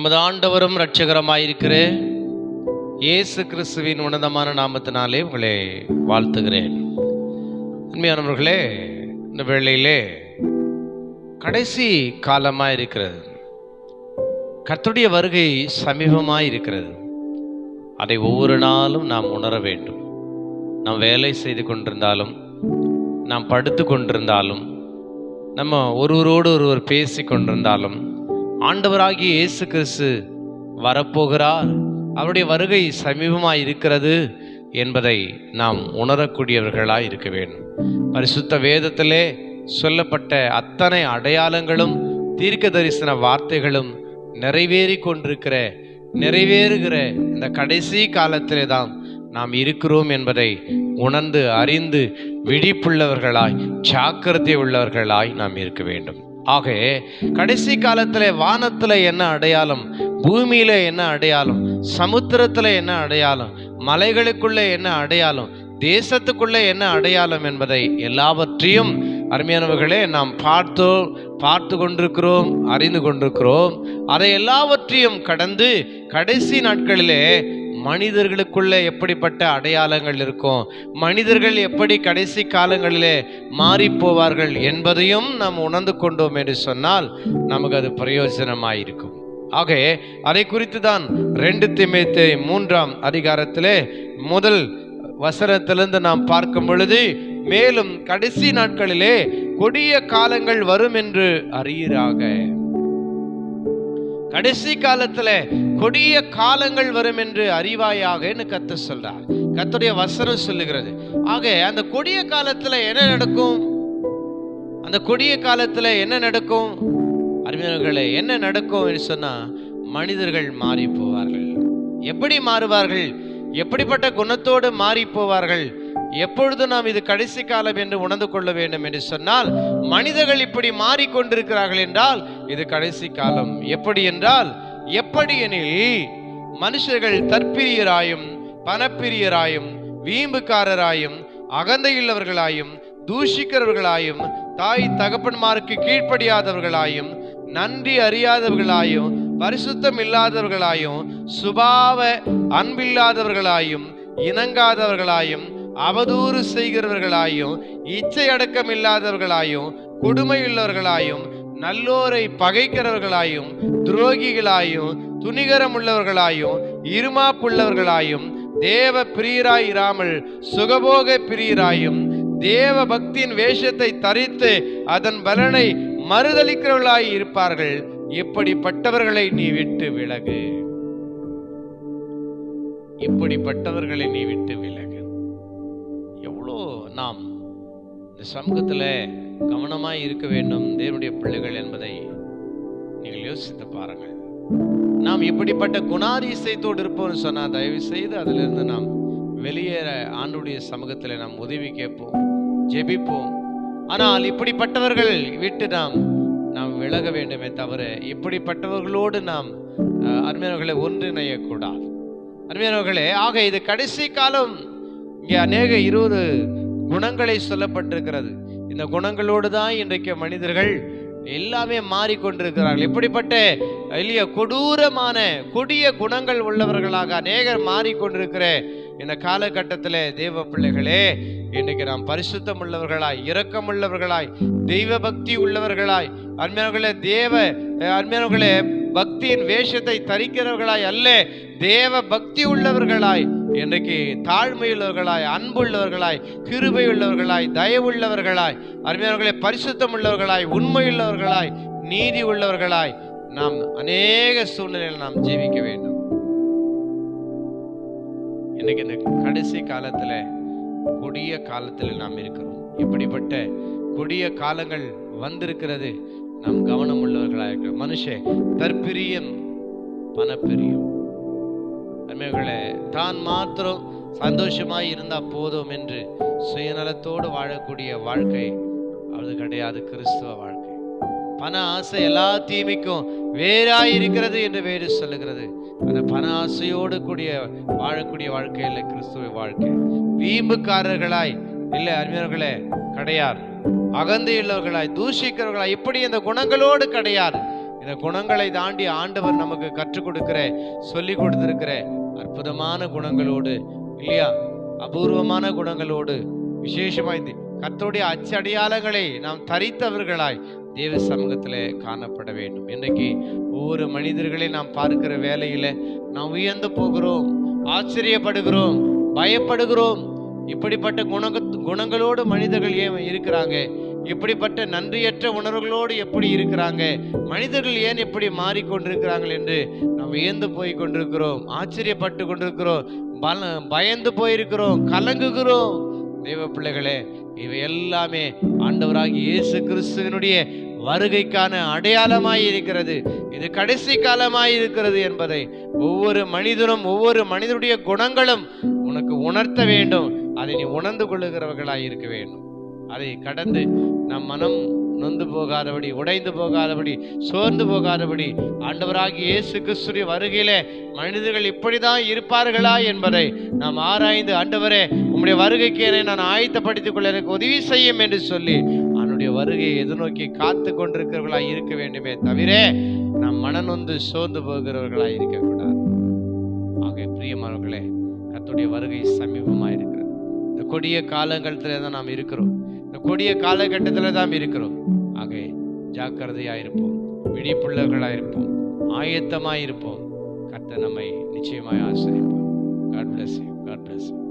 நமது ஆண்டவரும் இரட்சகருமாயிருக்கிற இயேசு கிறிஸ்துவின் உன்னதமான நாமத்தினாலே உங்களை வாழ்த்துகிறேன். அன்பானவர்களே, இந்த வேளையிலே கடைசி காலமாக இருக்கிறது. கர்த்தருடைய வருகை சமீபமாக இருக்கிறது. அதை ஒவ்வொரு நாளும் நாம் உணர வேண்டும். நாம் வேலை செய்து கொண்டிருந்தாலும், நாம் படுத்து கொண்டிருந்தாலும், நம்ம ஒருவரோடு ஒருவர் பேசி கொண்டிருந்தாலும், ஆண்டவராகிய இயேசு கிறிஸ்து வரப்போகிறார், அவருடைய வருகை சமீபமாக இருக்கிறது என்பதை நாம் உணரக்கூடியவர்களாக இருக்க வேண்டும். பரிசுத்த வேதத்திலே சொல்லப்பட்ட அத்தனை அடையாளங்களும் தீர்க்க தரிசன வார்த்தைகளும் நிறைவேறுகிற இந்த கடைசி காலத்திலே தான் நாம் இருக்கிறோம் என்பதை உணர்ந்து அறிந்து விழிப்புள்ளவர்களாய் ஜாக்கிரதை உள்ளவர்களாய் நாம் இருக்க வேண்டும். ஆக கடைசி காலத்தில் வானத்தில் என்ன அடையாளம், பூமியில என்ன அடையாளம், சமுத்திரத்தில் என்ன அடையாளம், மலைகளுக்குள்ள என்ன அடையாளம், தேசத்துக்குள்ள என்ன அடையாளம் என்பதை எல்லாவற்றையும் அருமையானவர்களே நாம் பார்த்து கொண்டிருக்கிறோம், அறிந்து கொண்டிருக்கிறோம். அதை எல்லாவற்றையும் கடந்து கடைசி நாட்களிலே மனிதர்களுக்குள்ள எப்படிப்பட்ட அடையாளங்கள் இருக்கும், மனிதர்கள் எப்படி கடைசி காலங்களிலே மாறி போவார்கள் என்பதையும் நாம் உணர்ந்து கொண்டோம் என்று சொன்னால் நமக்கு அது பிரயோஜனமாயிருக்கும். ஆக அதை குறித்து தான் 2 தீமோத்தேயு 3ஆம் அதிகாரத்திலே முதல் வசனத்திலிருந்து நாம் பார்க்கும் பொழுது, மேலும் கடைசி நாட்களிலே கொடிய காலங்கள் வரும் என்று அறியீராக. கடைசி காலத்துல கொடிய காலங்கள் வரும் என்று அறிவாயாக கர்த்தர் சொல்றார். கர்த்தருடைய வசனம் சொல்லுகிறது. ஆக அந்த கொடிய காலத்துல என்ன நடக்கும்? அந்த கொடிய காலத்துல என்ன நடக்கும் அருமையானவர்களே? என்ன நடக்கும் என்று சொன்னா, மனிதர்கள் மாறி போவார்கள். எப்படி மாறுவார்கள்? எப்படிப்பட்ட குணத்தோடு மாறி போவார்கள்? எப்பொழுது நாம் இது கடைசி காலம் என்று உணர்ந்து கொள்ள வேண்டும் என்று சொன்னால், மனிதர்கள் இப்படி மாறிக்கொண்டிருக்கிறார்கள் என்றால் இது கடைசி காலம். எப்படி என்றால், எப்படி எனில் மனுஷர்கள் தற்பிரியராயும் பணப்பிரியராயும் வீம்புக்காரராயும் அகந்தையுள்ளவர்களாயும் தூஷிக்கிறவர்களாயும் தாய் தகப்பன்மாருக்கு கீழ்ப்படியாதவர்களாயும் நன்றி அறியாதவர்களாயும் பரிசுத்தம் இல்லாதவர்களாயும் சுபாவ அன்பில்லாதவர்களாயும் இணங்காதவர்களாயும் அவதூறு செய்கிறவர்களாயும் இச்சை அடக்கம் இல்லாதவர்களாயும் கொடுமையுள்ளவர்களாயும் நல்லோரை பகைக்கிறவர்களாயும் துரோகிகளாயும் துணிகரம் உள்ளவர்களாயும் இருமாப்புள்ளவர்களாயும் தேவ பிரியராய் இராமல் சுகபோக பிரியராயும் தேவ பக்தியின் வேஷத்தை தரித்து அதன் பலனை மறுதளிக்கிறவர்களாய் இருப்பார்கள். இப்படிப்பட்டவர்களை நீ விட்டு விலகு. இப்படிப்பட்டவர்களை நீ விட்டு விலகு. எவ்வளோ நாம் இந்த சமூகத்தில் கவனமாய் இருக்க வேண்டும் தேவனுடைய பிள்ளைகள் என்பதை நீங்கள் யோசித்து பாருங்கள். நாம் இப்படிப்பட்ட குணாதிசயத்தோடு இருப்போம்னு சொன்னால் தயவு செய்து அதிலிருந்து நாம் வெளியேற ஆண்டுடைய சமூகத்தில் நாம் உதவி கேட்போம், ஜெபிப்போம். ஆனால் இப்படிப்பட்டவர்கள் விட்டு நாம் விலக வேண்டுமே தவிர இப்படிப்பட்டவர்களோடு நாம் அருமையானவர்களை ஒன்றிணையக்கூடாது. அருமையானவர்களே, ஆக இது கடைசி காலம். இங்கே அநேக 20 குணங்களை சொல்லப்பட்டிருக்கிறது. இந்த குணங்களோடு தான் இன்றைக்கு மனிதர்கள் எல்லாமே மாறிக்கொண்டிருக்கிறார்கள். எப்படிப்பட்ட கொடூரமான கொடிய குணங்கள் உள்ளவர்களாக அநேகர் மாறிக்கொண்டிருக்கிற இந்த காலகட்டத்தில் தேவ பிள்ளைகளே, இன்றைக்கு நாம் பரிசுத்தம் உள்ளவர்களாய், இரக்கம் உள்ளவர்களாய், தெய்வ பக்தி உள்ளவர்களாய், அருமையானவர்களே பக்தியின் வேஷத்தை தரிக்கிறவர்களாய் அல்ல, தேவ பக்தி உள்ளவர்களாய், இன்றைக்கு தாழ்மையுள்ளவர்களாய், அன்புள்ளவர்களாய், கிருபை உள்ளவர்களாய், தயவுள்ளவர்களாய், அருமையானவர்களே பரிசுத்தம் உள்ளவர்களாய், உண்மையுள்ளவர்களாய், நீதி உள்ளவர்களாய் நாம் அநேக சூழ்நிலையில் நாம் ஜீவிக்க வேண்டும். இன்னைக்கு இந்த கடைசி காலத்துல கொடிய காலத்தில் நாம் இருக்கிறோம். இப்படிப்பட்ட கொடிய காலங்கள் வந்திருக்கிறது. நாம் கவனம் உள்ளவர்களாக இருக்கிறோம். மனுஷன் தற்பிரியம் பணப்பிரியம். அருமையானவர்களே, தான் மாத்திரம் சந்தோஷமாய் இருந்தா போதும் என்று சுயநலத்தோடு வாழக்கூடிய வாழ்க்கை அது கிடையாது கிறிஸ்துவ வாழ்க்கை. பண ஆசை எல்லா தீமைக்கும் வேறாயிருக்கிறது என்று வேறு சொல்லுகிறது. அந்த பண ஆசையோடு வாழக்கூடிய வாழ்க்கை இல்லை கிறிஸ்துவ வாழ்க்கை. வீம்புக்காரர்களாய் இல்லை அருமையானவர்களே கிடையாது. அகந்தையுள்ளவர்களாய் தூஷிக்கிறவர்களாய் இப்படி இந்த குணங்களோடு கிடையாது. இந்த குணங்களை தாண்டி ஆண்டவர் நமக்கு கற்றுக் கொடுக்கிற, சொல்லி கொடுத்திருக்கிற அற்புதமான குணங்களோடு, இல்லையா, அபூர்வமான குணங்களோடு, விசேஷமாய் கர்த்தருடைய அச்சடையாளங்களை நாம் தரித்தவர்களாய் தேவ சமூகத்தில் காணப்பட வேண்டும். இன்றைக்கு ஒவ்வொரு மனிதர்களை நாம் பார்க்கிற வேலையில நாம் உயர்ந்து போகிறோம், ஆச்சரியப்படுகிறோம், பயப்படுகிறோம். இப்படிப்பட்ட குணங்களோடு மனிதர்கள் ஏன் இருக்கிறாங்க? இப்படிப்பட்ட நன்றியற்ற உணர்வுகளோடு எப்படி இருக்கிறாங்க? மனிதர்கள் ஏன் எப்படி மாறிக்கொண்டிருக்கிறார்கள் என்று நாம் வியந்து போய் கொண்டிருக்கிறோம், ஆச்சரியப்பட்டு கொண்டிருக்கிறோம், பயந்து போயிருக்கிறோம், கலங்குகிறோம். தேவ பிள்ளைகளே, இவை எல்லாமே ஆண்டவராகிய இயேசு கிறிஸ்துவினுடைய வருகைக்கான அடையாளமாய் இருக்கிறது. இது கடைசி காலமாய் இருக்கிறது என்பதை ஒவ்வொரு மனிதனும், ஒவ்வொரு மனிதனுடைய குணங்களும் உனக்கு உணர்த்த வேண்டும். அதை நீ உணர்ந்து கொள்ளுகிறவர்களாய் இருக்க வேண்டும். அதை கடந்து நம் மனம் நொந்து போகாதபடி, உடைந்து போகாதபடி, சோர்ந்து போகாதபடி, ஆண்டவராகிய இயேசு கிறிஸ்துவின் வருகையிலே மனிதர்கள் இப்படிதான் இருப்பார்களா என்பதை நாம் ஆராய்ந்து, ஆண்டவரே உம்முடைய வருகைக்கு என்னை நான் ஆயத்தப்படுத்திக் கொள்ள எனக்கு உதவி செய்யும் என்று சொல்லி அவனுடைய வருகையை எதிர்நோக்கி காத்து கொண்டிருக்கிறவர்களாய் இருக்க வேண்டுமே தவிர நாம் மனநொந்து சோர்ந்து போகிறவர்களாய் இருக்கக்கூடாது. ஆக பிரியமானவர்களே, கர்த்தருடைய வருகை சமீபமாக இருக்கிறது. இந்த கொடிய காலகட்டத்தில் தான் நாம் இருக்கிறோம். இந்த கொடிய காலகட்டத்தில் தான் இருக்கிறோம். ஆக ஜாக்கிரதையாயிருப்போம், விழிப்புள்ளவர்களாயிருப்போம், ஆயத்தமாயிருப்போம். கர்த்தர் நம்மை நிச்சயமாய் ஆசீர்வதிப்பார். God bless you. God bless you.